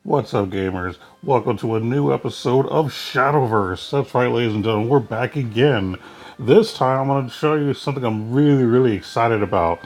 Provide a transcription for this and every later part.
What's up, gamers? Welcome to a new episode of Shadowverse. That's right, ladies and gentlemen, we're back again. This time, I'm going to show you something I'm really excited about.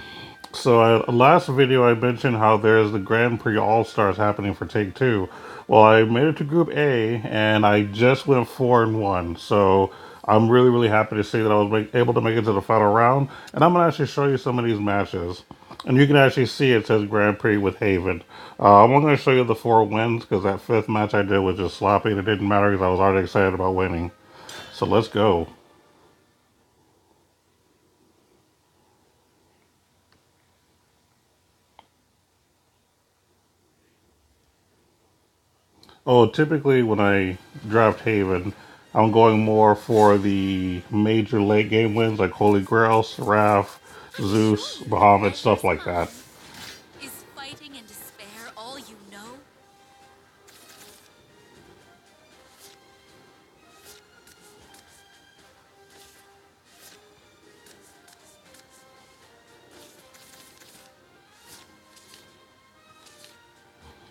So, last video, I mentioned how there's the Grand Prix All Stars happening for Take Two. Well, I made it to Group A, and I just went 4-1. So, I'm really happy to see that I was able to make it to the final round. And I'm going to actually show you some of these matches. And you can actually see it says Grand Prix with Haven. I'm going to show you the 4 wins because that fifth match I did was just sloppy and it didn't matter because I was already excited about winning. So let's go. Oh, typically when I draft Haven, I'm going more for the major late game wins like Holy Grail, Seraph, Zeus, Bahamut, stuff like that. Is fighting and despair all you know?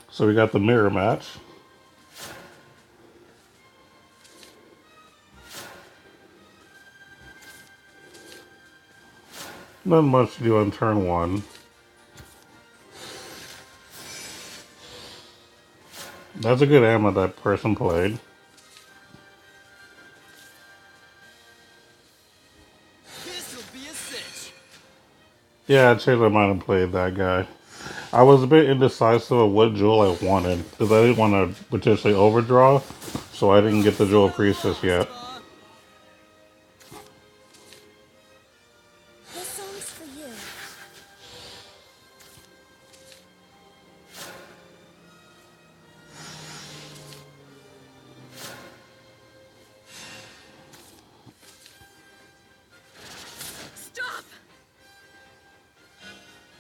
So we got the mirror match. Not much to do on turn one. That's a good ammo that person played. This'll be a cinch. Yeah, I'd change my mind and played that guy. I was a bit indecisive of what jewel I wanted because I didn't want to potentially overdraw, so I didn't get the jewel priestess yet. This song's for you. Stop!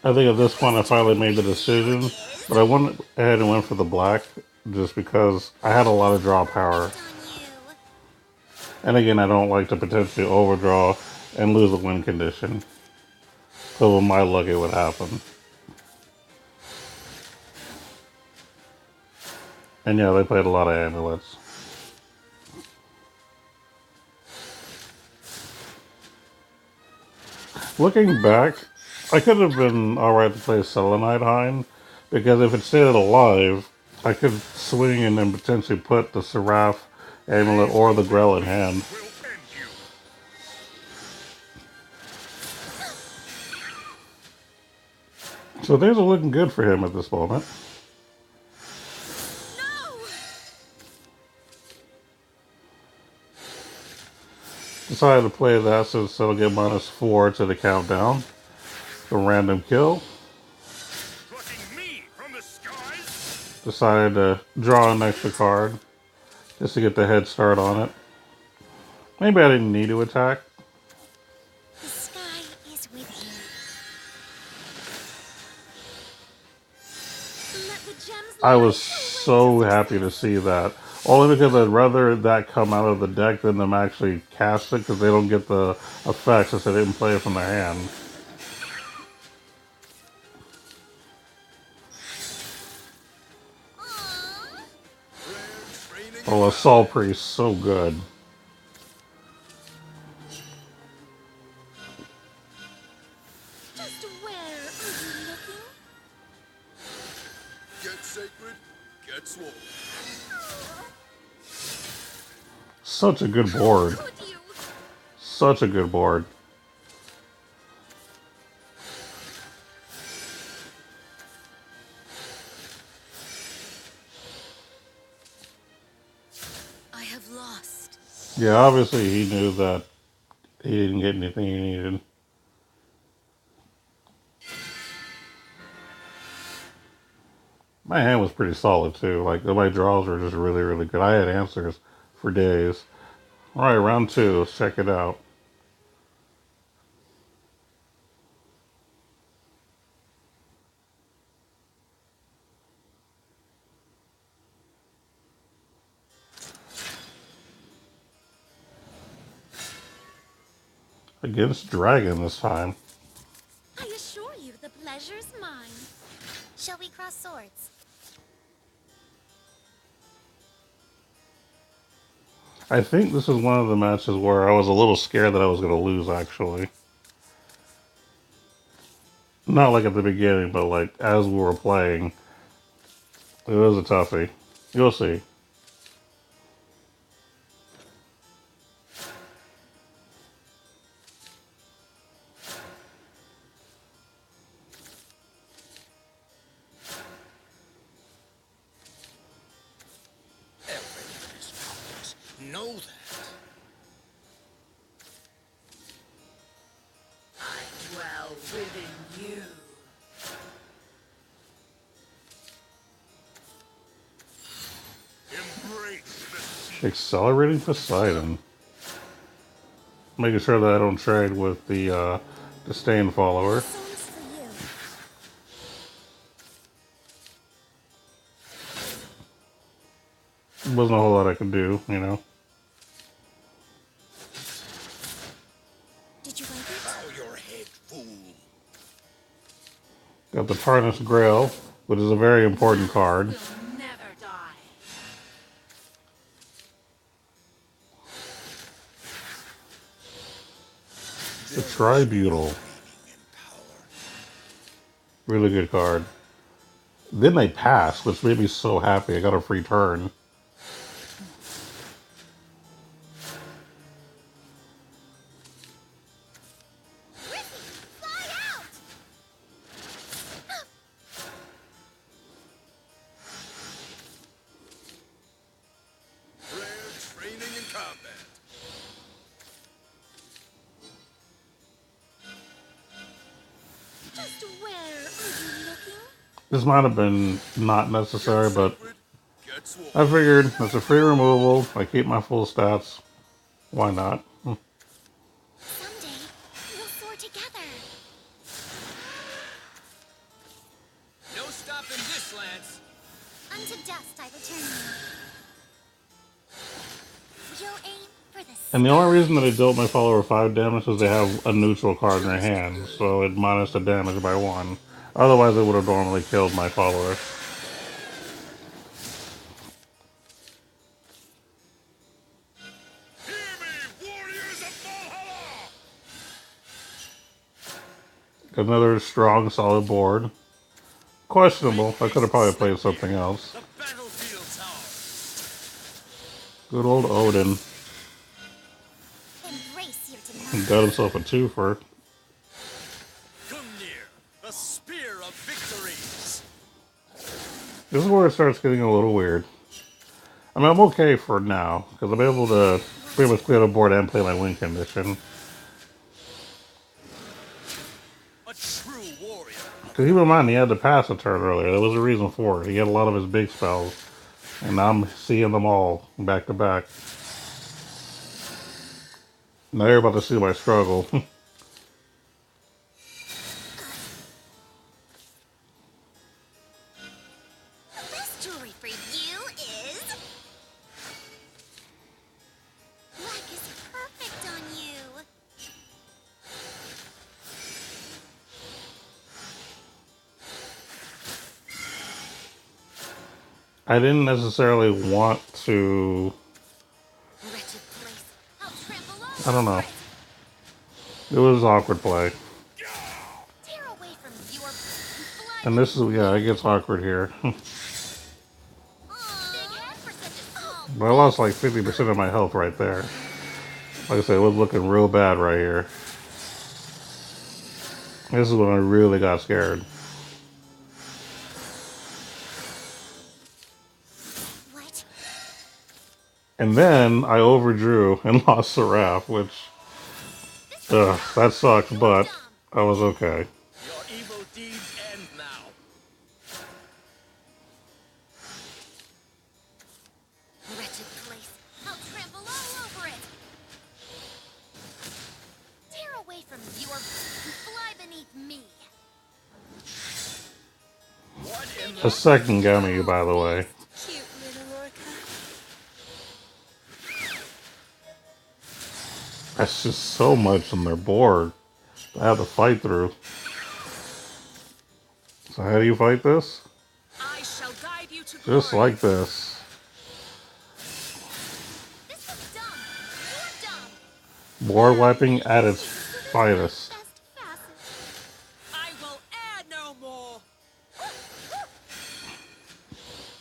I think at this point I finally made the decision, but I went ahead and went for the black just because I had a lot of draw power. And again, I don't like to potentially overdraw and lose a win condition. So with my luck, it would happen. And yeah, they played a lot of amulets. Looking back, I could have been alright to play Selenite Hind, because if it stayed alive, I could swing and then potentially put the Seraph amulet or the Grell in hand. So things are looking good for him at this moment. No! Decided to play that since it'll get -4 to the countdown. The random kill. Decided to draw an extra card just to get the head start on it. Maybe I didn't need to attack. The sky is with you. Let the gems I was light your way so to happy to success. see that. Only because I'd rather that come out of the deck than them actually cast it because they don't get the effects since they didn't play it from their hand. Aww. Oh, Assault Priest, so good. Just where are you looking? Get sacred, get swole. Such a good How board. could you? Such a good board. I have lost. Yeah, obviously he knew that he didn't get anything he needed. My hand was pretty solid too. Like my draws were just really good. I had answers for days. All right, round two. Let's check it out. Against Dragon this time. I assure you the pleasure's mine. Shall we cross swords? I think this is one of the matches where I was a little scared that I was going to lose, actually. Not like at the beginning, but like as we were playing. It was a toughie. You'll see. Know that. I dwell within you. Embrace the sea. Accelerating Poseidon. Making sure that I don't trade with the disdain follower. Songs for you. Wasn't a whole lot I could do, you know. Did you like it? Bow your head, fool. Got the Tarnished Grail, which is a very important card. Will never die. The Tribunal. Really good card. Then they passed, which made me so happy. I got a free turn. Fly out! Rare training in combat. Just where are you looking? This might have been not necessary, but Sacred gets war. I figured it's a free removal. I keep my full stats. Why not? Someday, we'll soar together. No stopping this, Lance. Unto dust I return you. You'll aim for the And the only reason that I dealt my follower 5 damage is they have a neutral card in their hand, so it minus the damage by 1. Otherwise, it would have normally killed my follower. Hear me, warriors of Valhalla! Another strong, solid board. Questionable. I could have probably played something else. The battlefield tower. Good old Odin. embrace your He demise. got himself a twofer. Gungnir, the spear of victories. This is where it starts getting a little weird. I mean, I'm okay for now, because I'm able to pretty much clear the board and play my win condition. A true warrior. Because keep in mind, he had to pass a turn earlier. There was a reason for it. He had a lot of his big spells. And now I'm seeing them all back to back. Now you're about to see my struggle. The best jewelry for you is... black is perfect on you. I didn't necessarily want to... Wretched place. I'll trample all I don't know. over it. It was awkward play. Tear away from your... fly And this is, yeah, it gets awkward here. Big head for such a small... But I lost like 50% of my health right there. Like I said, it was looking real bad right here. This is when I really got scared. What? And then I overdrew and lost Seraph, which, that sucked, but I was okay. Your evil deeds end now. Wretched place. I'll trample all over it. Tear away from your... fly beneath me. What in A the... second gummy, by the way. Cute little orca. That's just so much on their board. I have to fight through. So how do you fight this? I shall guide you to Just glory. like this. This was dumb. Board wiping at its So this is my finest. best facet. I will add no more.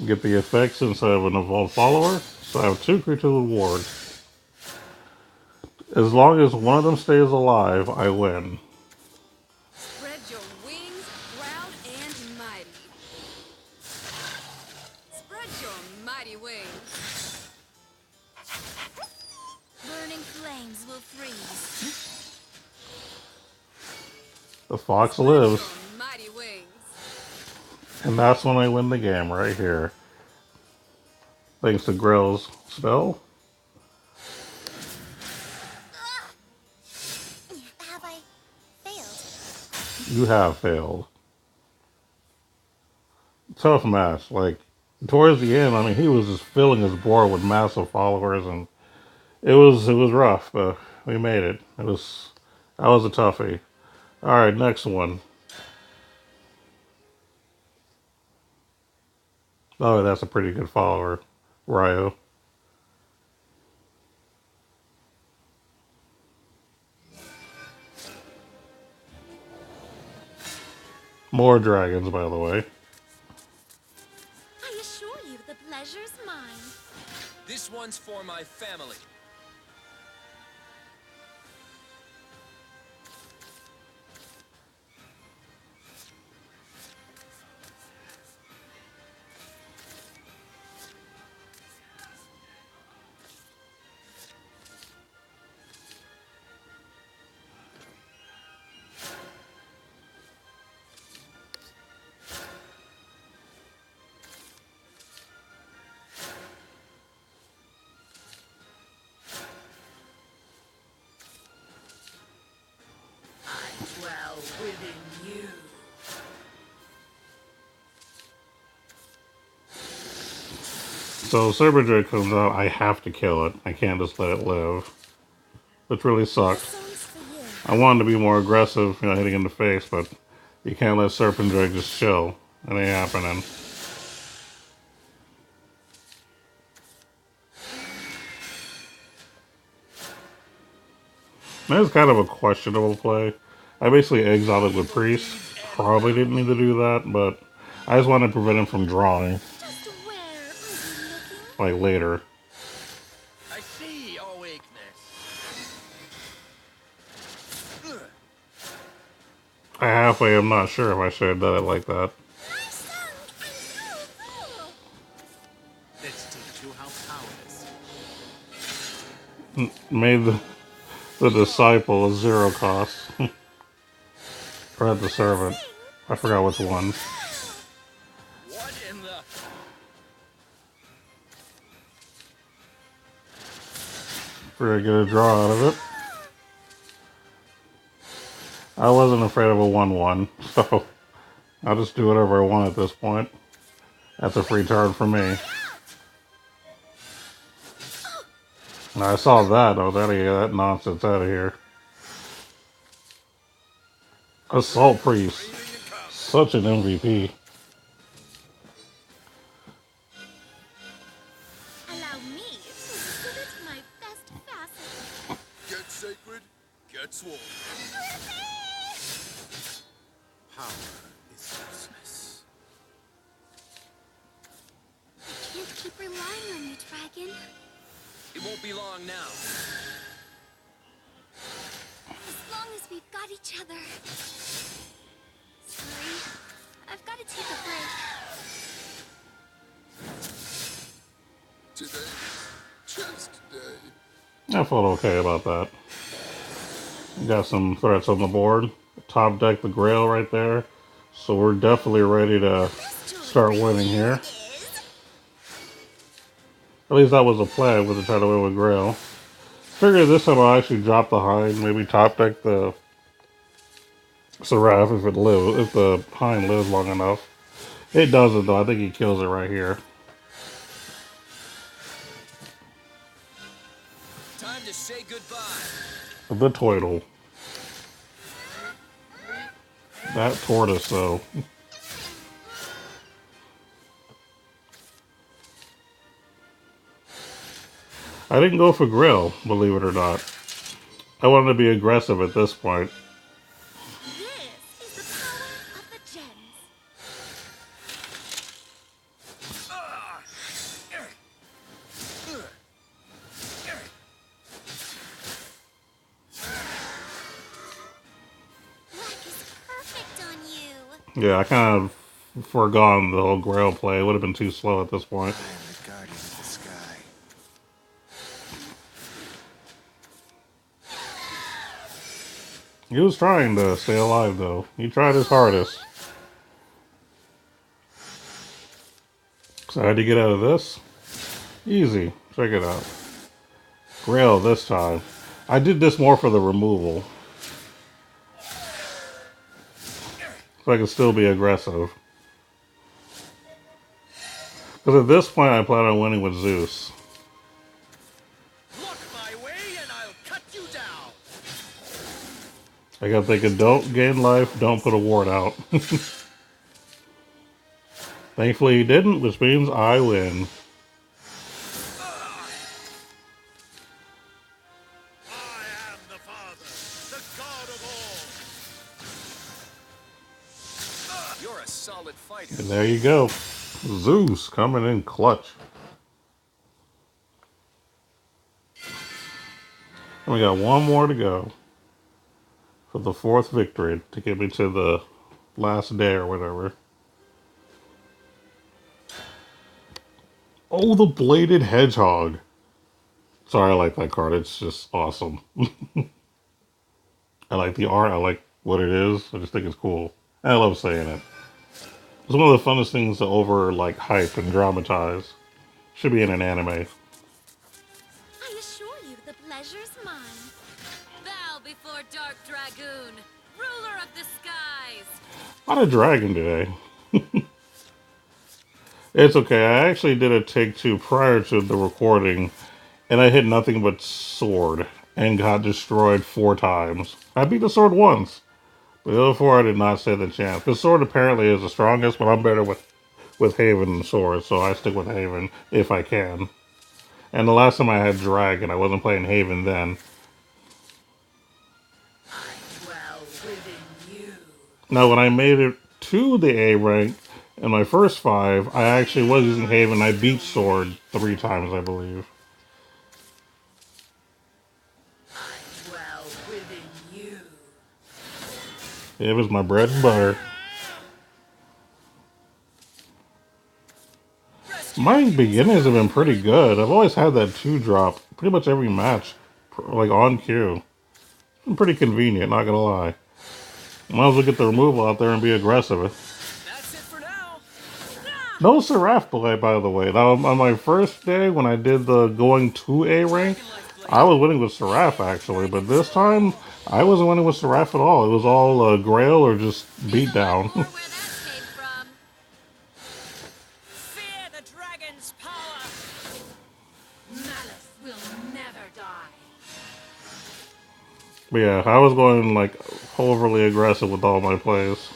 Get the effects instead of an evolved follower. So I have two creature rewards. As long as one of them stays alive, I win. Spread your wings, proud and mighty. Spread your mighty wings. Burning flames will freeze. The fox Spread lives. your mighty wings. And that's when I win the game, right here. Thanks to Grill's spell. Have I failed? You have failed. Tough match. Like, towards the end, I mean, he was just filling his board with massive followers, and it was rough, but we made it. That was a toughie. All right, next one. Oh, that's a pretty good follower, Ryo. More dragons, by the way. I assure you the pleasure's mine. This one's for my family. I dwell within you. So Cyberdrake comes out, I have to kill it. I can't just let it live. Which really sucks. This one's for you. I wanted to be more aggressive, hitting in the face, but you can't let Serpent Drake just chill. It ain't happening. That was kind of a questionable play. I basically exiled it with Priest. Probably didn't need to do that, but I just wanted to prevent him from drawing, Just where are you looking? like, later. I see your weakness. I halfway am not sure if I should have done it like that. My son and you. Let's teach you how powerless. Made the disciple a zero cost. Or the servant. I forgot which one. What in the... We're gonna get a draw out of it. I wasn't afraid of a 1-1, so I'll just do whatever I want at this point. That's a free turn for me. And I saw that. I was out of here. That nonsense out of here. Assault Priest. Such an MVP. Allow me to exhibit my best facet. Get sacred, get sworn. Power is useless. I can't keep relying on you, dragon. It won't be long now. As long as we've got each other. Sorry, I've got to take a break. Today, just today. I felt okay about that. Got some threats on the board. Top deck the Grail right there. So we're definitely ready to start winning here. At least that was a play, was to try to win with Grail. Figured this time I'll actually drop the Hind, maybe top deck the Seraph if the Hind lives long enough. It doesn't though, I think he kills it right here. Time to say goodbye. The Toidle. That tortoise though. I didn't go for Grail, believe it or not. I wanted to be aggressive at this point. This is the power of the gems. Black is perfect on you. Yeah, I kind of forgone the whole Grail play. It would have been too slow at this point. I am the guardian of the sky. He was trying to stay alive, though. He tried his hardest. So how to get out of this? Easy. Check it out. Grail this time. I did this more for the removal. So I can still be aggressive. Because at this point I plan on winning with Zeus. Block my way and I'll cut you down. I kept thinking, don't gain life, don't put a ward out. Thankfully he didn't, which means I win. I am the Father, the God of all. You're a solid fighter. And there you go. Zeus coming in clutch. And we got one more to go for the 4th victory to get me to the last day or whatever. Oh, the bladed hedgehog. Sorry, I like that card. It's just awesome. I like the art. I like what it is. I just think it's cool. I love saying it. It's one of the funnest things to hype and dramatize. Should be in an anime. I assure you the pleasure's mine. Bow before Dark Dragoon, ruler of the skies. Not a dragon today. It's okay. I actually did a take two prior to the recording, and I hit nothing but sword and got destroyed 4 times. I beat the sword once. But the other 4 I did not stand the chance. The sword apparently is the strongest, but I'm better with Haven than sword, so I stick with Haven if I can. And the last time I had Dragon, I wasn't playing Haven then. Dwell within you. Now, when I made it to the A rank in my first 5, I actually was using Haven. I beat sword 3 times, I believe. Dwell within you. It was my bread and butter. My beginnings have been pretty good. I've always had that 2-drop pretty much every match, like on cue. It's been pretty convenient, not gonna lie. Might as well get the removal out there and be aggressive. That's it for now. No Seraph play, by the way. Now, on my first day, when I did the going to A rank, I was winning with Seraph, actually. But this time, I wasn't winning with Seraph at all. It was all Grail or just beat down. More where that came from. Fear the dragon's power. Malice will never die. But yeah, I was going, overly aggressive with all my plays.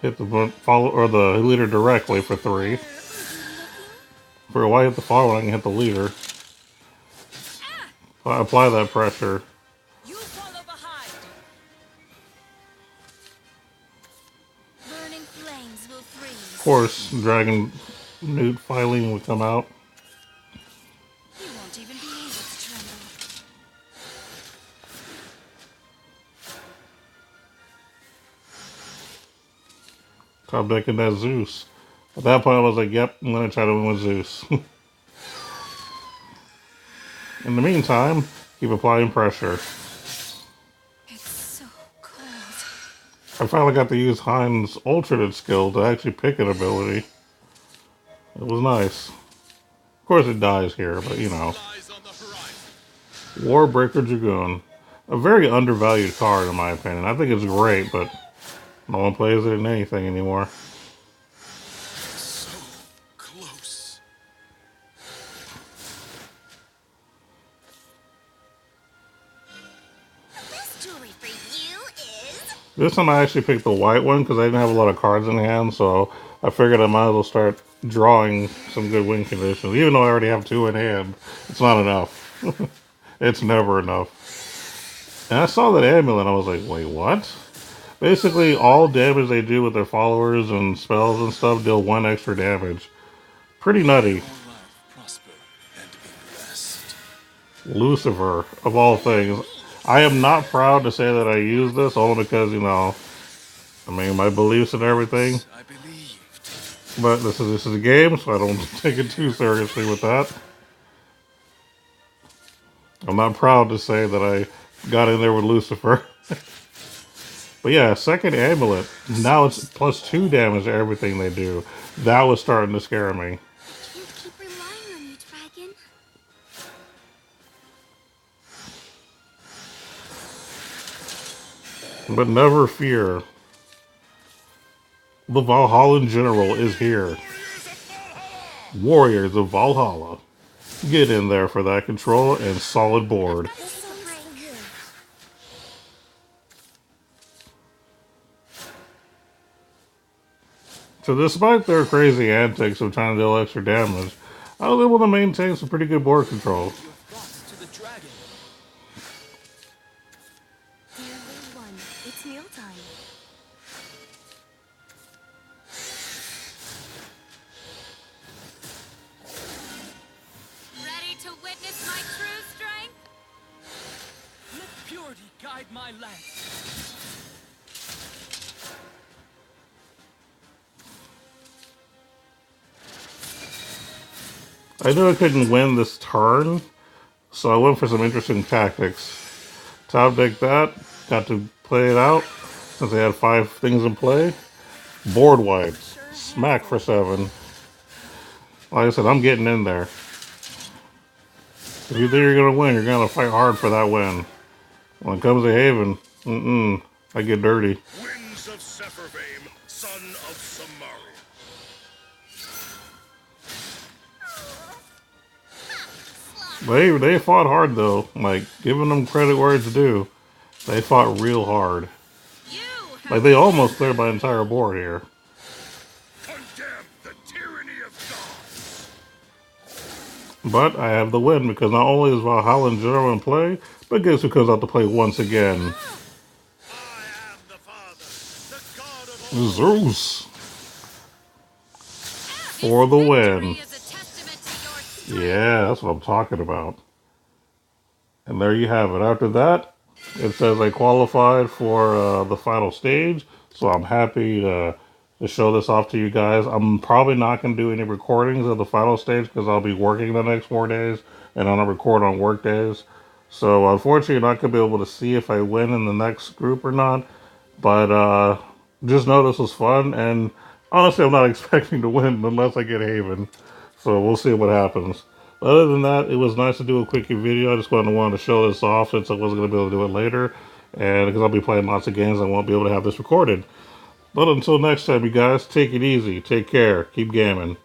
Hit the follow or the leader directly for 3. For why hit the follower when I can hit the leader? Apply that pressure. You follow behind. Burning flames will freeze. Of course, Dragon Newt Phylene would come out. You won't even be able to tremble. Top decking that Zeus. At that point, I was like, yep, I'm going to try to win with Zeus. In the meantime, keep applying pressure. It's so cold. I finally got to use Hein's alternate skill to actually pick an ability. It was nice. Of course it dies here, but you know. Lies on the horizon. Warbreaker Dragoon. A very undervalued card in my opinion. I think it's great, but no one plays it in anything anymore. So close. The best jewelry for you is... This time I actually picked the white one because I didn't have a lot of cards in hand, so I figured I might as well start drawing some good win conditions. Even though I already have 2 in hand, it's not enough. It's never enough. And I saw that amulet and I was like, wait, what? Basically, all damage they do with their followers and spells and stuff deal 1 extra damage. Pretty nutty. Lucifer, of all things. I am not proud to say that I use this, only because, I mean, my beliefs and everything. But this is a game, so I don't take it too seriously with that. I'm not proud to say that I got in there with Lucifer. But yeah, second amulet. Now it's +2 damage to everything they do. That was starting to scare me. Can't keep relying on you, dragon. But never fear. The Valhallan General is here. Warriors of Valhalla. Get in there for that control and solid board. This sounds so good. So despite their crazy antics of trying to deal extra damage, I was able to maintain some pretty good board control. To the dragon. Dear little one, it's mealtime. Ready to witness my true strength? Let purity guide my lance. I knew I couldn't win this turn, so I went for some interesting tactics. Top deck that, got to play it out since they had 5 things in play. Board wipes, smack for 7. Like I said, I'm getting in there. If you think you're gonna win, you're gonna fight hard for that win. When it comes to Haven, I get dirty. Winds of Sepharvaim, son of Samaria. They fought hard though. Like, giving them credit where it's due. They fought real hard. You have Like, they almost cleared my entire board here. Condemn the tyranny of God. But I have the win because not only is Valhalla General in play, but guess who comes out to play once again? I am the Father, the God of all. Zeus. For the win. victory is a testament to your strength. Yeah, that's what I'm talking about. And there you have it. After that, it says I qualified for the final stage. So I'm happy to show this off to you guys. I'm probably not going to do any recordings of the final stage because I'll be working the next 4 days and I don't record on work days. So unfortunately, you're not going to be able to see if I win in the next group or not. But just know this was fun. And honestly, I'm not expecting to win unless I get Haven. So we'll see what happens. Other than that, it was nice to do a quickie video. I just wanted to show this off since I wasn't going to be able to do it later. And because I'll be playing lots of games, I won't be able to have this recorded. But until next time, you guys, take it easy. Take care. Keep gaming.